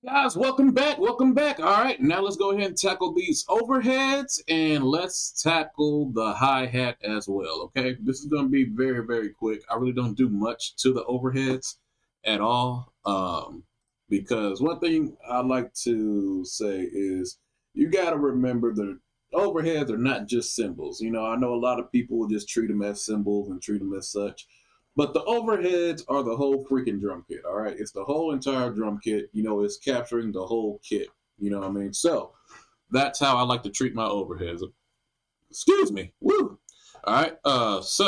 Guys, welcome back. Welcome back. All right, now let's go ahead and tackle these overheads and let's tackle the hi-hat as well. Okay, this is going to be very, very quick. I really don't do much to the overheads at all. Because one thing I like to say is you got to remember the overheads are not just cymbals. I know a lot of people will just treat them as symbols and treat them as such. But the overheads are the whole freaking drum kit. All right. It's the whole entire drum kit. It's capturing the whole kit. You know what I mean? So that's how I like to treat my overheads. Excuse me. Woo. All right. Let's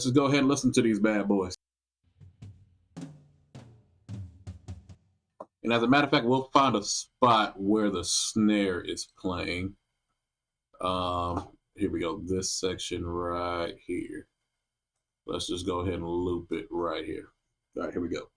just go ahead and listen to these bad boys. And as a matter of fact, we'll find a spot where the snare is playing. Here we go. This section right here. Let's just go ahead and loop it right here. All right, here we go.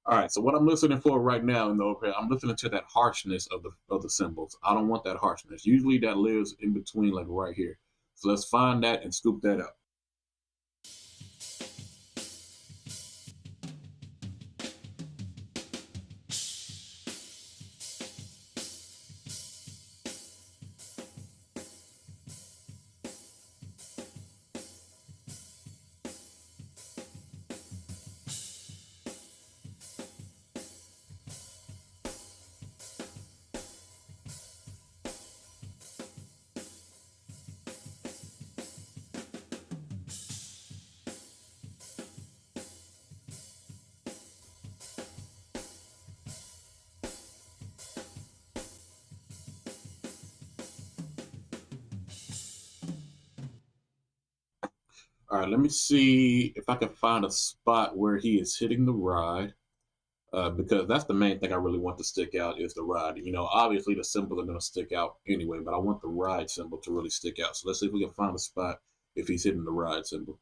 All right, so what I'm listening for right now in the overhead, I'm listening to that harshness of the cymbals. I don't want that harshness. Usually that lives in between, like right here. So let's find that and scoop that up. All right, let me see if I can find a spot where he is hitting the ride. Because that's the main thing I really want to stick out is the ride. Obviously the cymbals are going to stick out anyway, but I want the ride cymbal to really stick out. So let's see if we can find a spot if he's hitting the ride cymbal.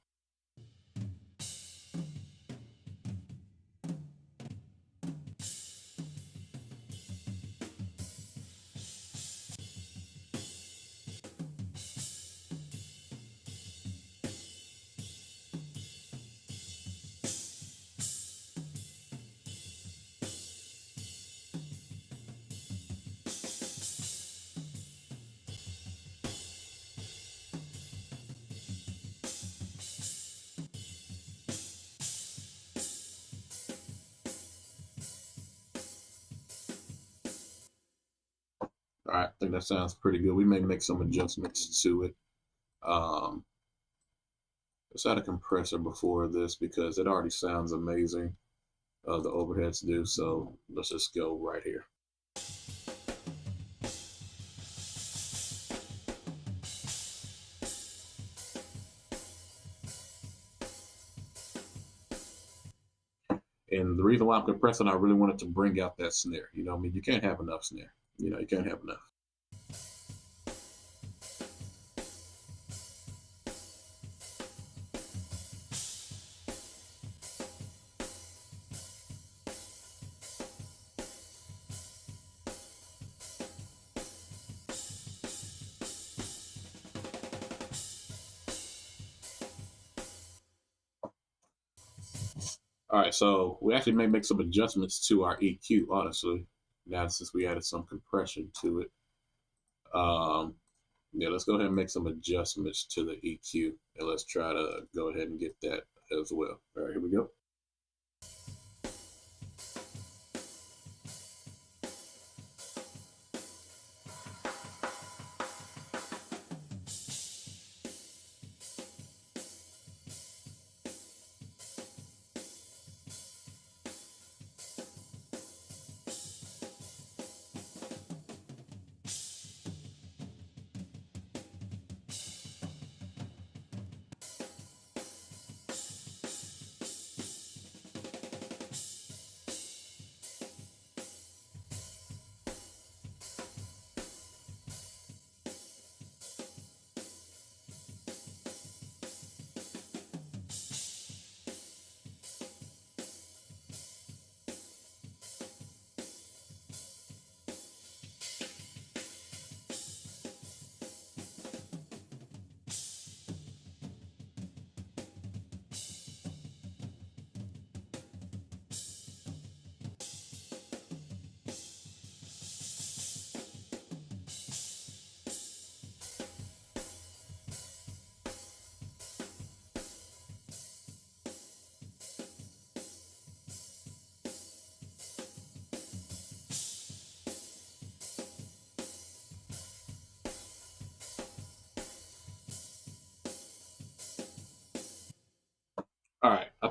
All right, I think that sounds pretty good. We may make some adjustments to it. Um, let's add a compressor before this because it already sounds amazing. The overheads do, so let's just go right here. And the reason why I'm compressing, I really wanted to bring out that snare. You can't have enough snare. You can't have enough. All right, so we actually may make some adjustments to our EQ, honestly, now since we added some compression to it. Yeah, let's go ahead and make some adjustments to the EQ, and let's try to go ahead and get that as well. All right, here we go.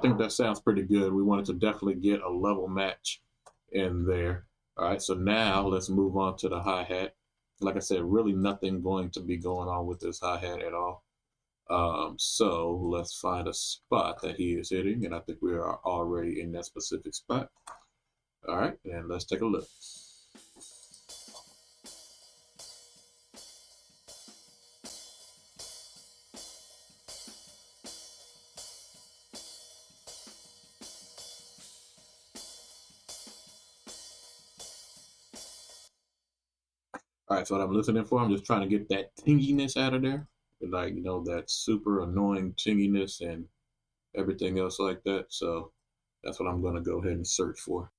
think that sounds pretty good. We wanted to definitely get a level match in there. All right, so now let's move on to the hi-hat. Like I said, really nothing going to be going on with this hi-hat at all. So let's find a spot that he is hitting, and I think we are already in that specific spot. All right, and let's take a look. All right, so what I'm listening for, I'm just trying to get that tinginess out of there. Like, that super annoying tinginess and everything else like that. So that's what I'm going to go ahead and search for.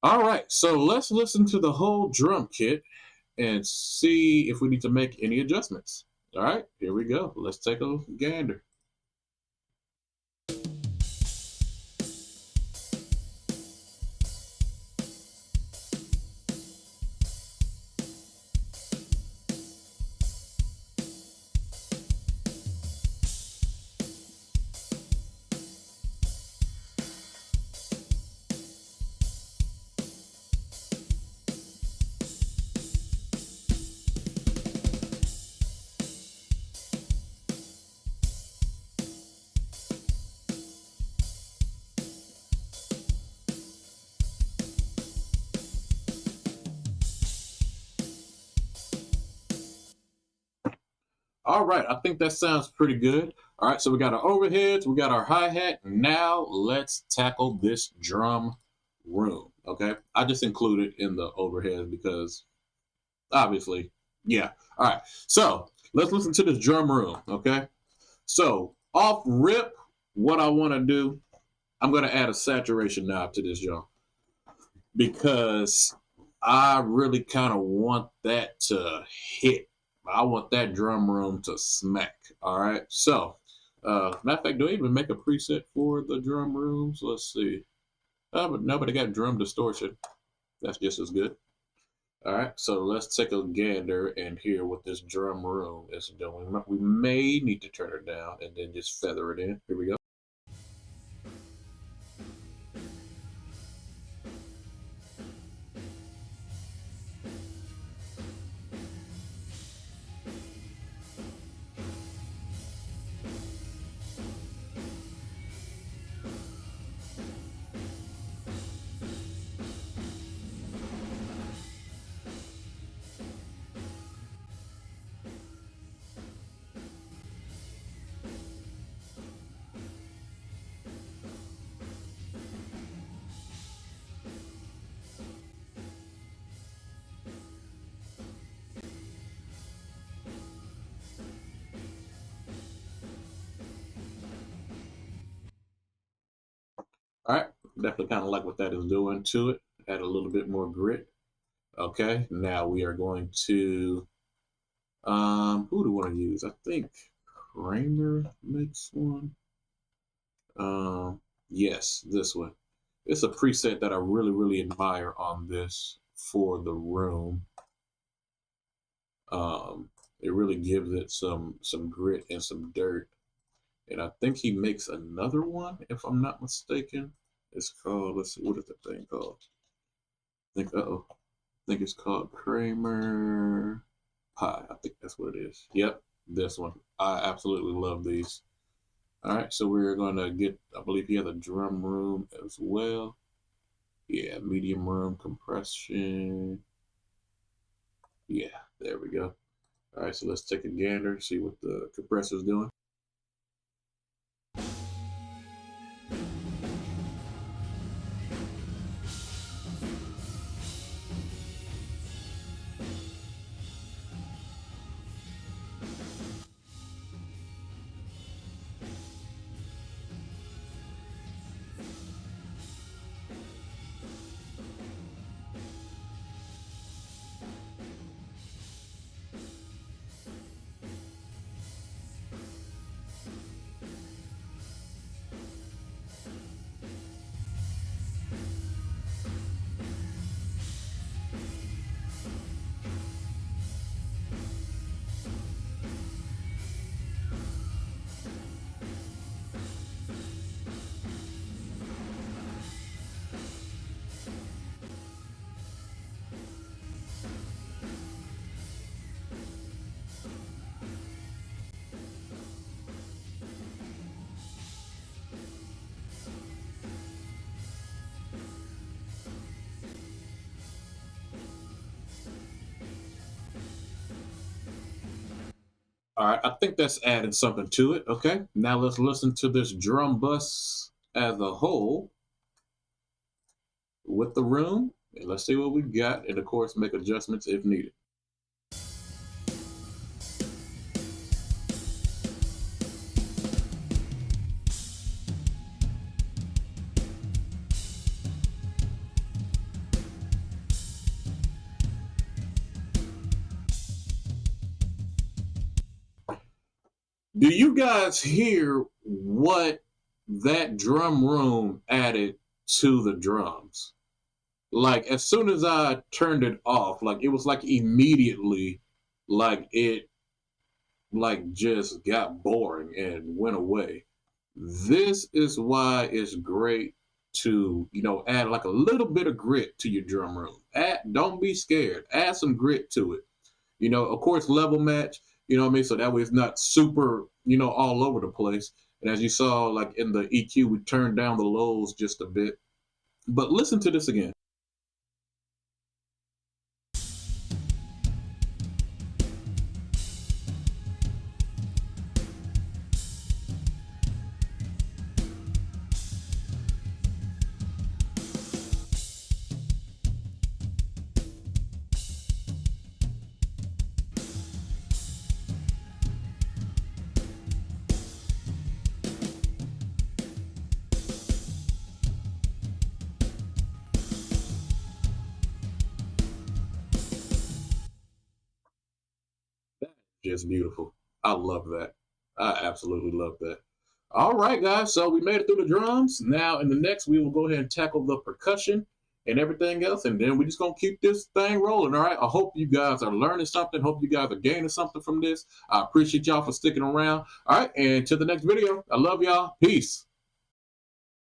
All right, so let's listen to the whole drum kit and see if we need to make any adjustments. All right, here we go. Let's take a gander. All right, I think that sounds pretty good. All right, so we got our overheads, we got our hi-hat. Now let's tackle this drum room, okay? I just included in the overhead because obviously, yeah. All right, so let's listen to this drum room, okay? So off rip, what I want to do, I'm going to add a saturation knob to this, y'all, because I really kind of want that to hit. I want that drum room to smack. All right. So, matter of fact, do I even make a preset for the drum rooms? Let's see. But nobody got drum distortion. That's just as good. All right. So let's take a gander and hear what this drum room is doing. We may need to turn it down and then just feather it in. Here we go. All right. Definitely kind of like what that is doing to it. Add a little bit more grit. Okay, now we are going to who do we want to use? I think Kramer makes one. Yes, this one. It's a preset that I really, really admire on this for the room. Um, it really gives it some grit and some dirt. And I think he makes another one, if I'm not mistaken. It's called, let's see, what is that thing called? I think I think it's called Kramer Pie. I think that's what it is. Yep, this one. I absolutely love these. All right, so we're going to get, I believe he has a drum room as well. Yeah, medium room compression. Yeah, there we go. All right, so let's take a gander, see what the compressor's doing. All right, I think that's adding something to it. Okay, now let's listen to this drum bus as a whole with the room, and let's see what we got, and of course, make adjustments if needed. Do you guys hear what that drum room added to the drums? Like as soon as I turned it off, like it was like immediately like it like just got boring and went away. This is why it's great to, add like a little bit of grit to your drum room. Don't be scared. Add some grit to it. Of course, level match, you know what I mean? So that way it's not super, all over the place. And as you saw, like in the EQ, we turned down the lows just a bit. But listen to this again. That's just beautiful. I love that. I absolutely love that. All right, guys. So we made it through the drums. Now, in the next, we will go ahead and tackle the percussion and everything else. And then we're just going to keep this thing rolling. All right. I hope you guys are learning something. Hope you guys are gaining something from this. I appreciate y'all for sticking around. All right. And to the next video. I love y'all. Peace.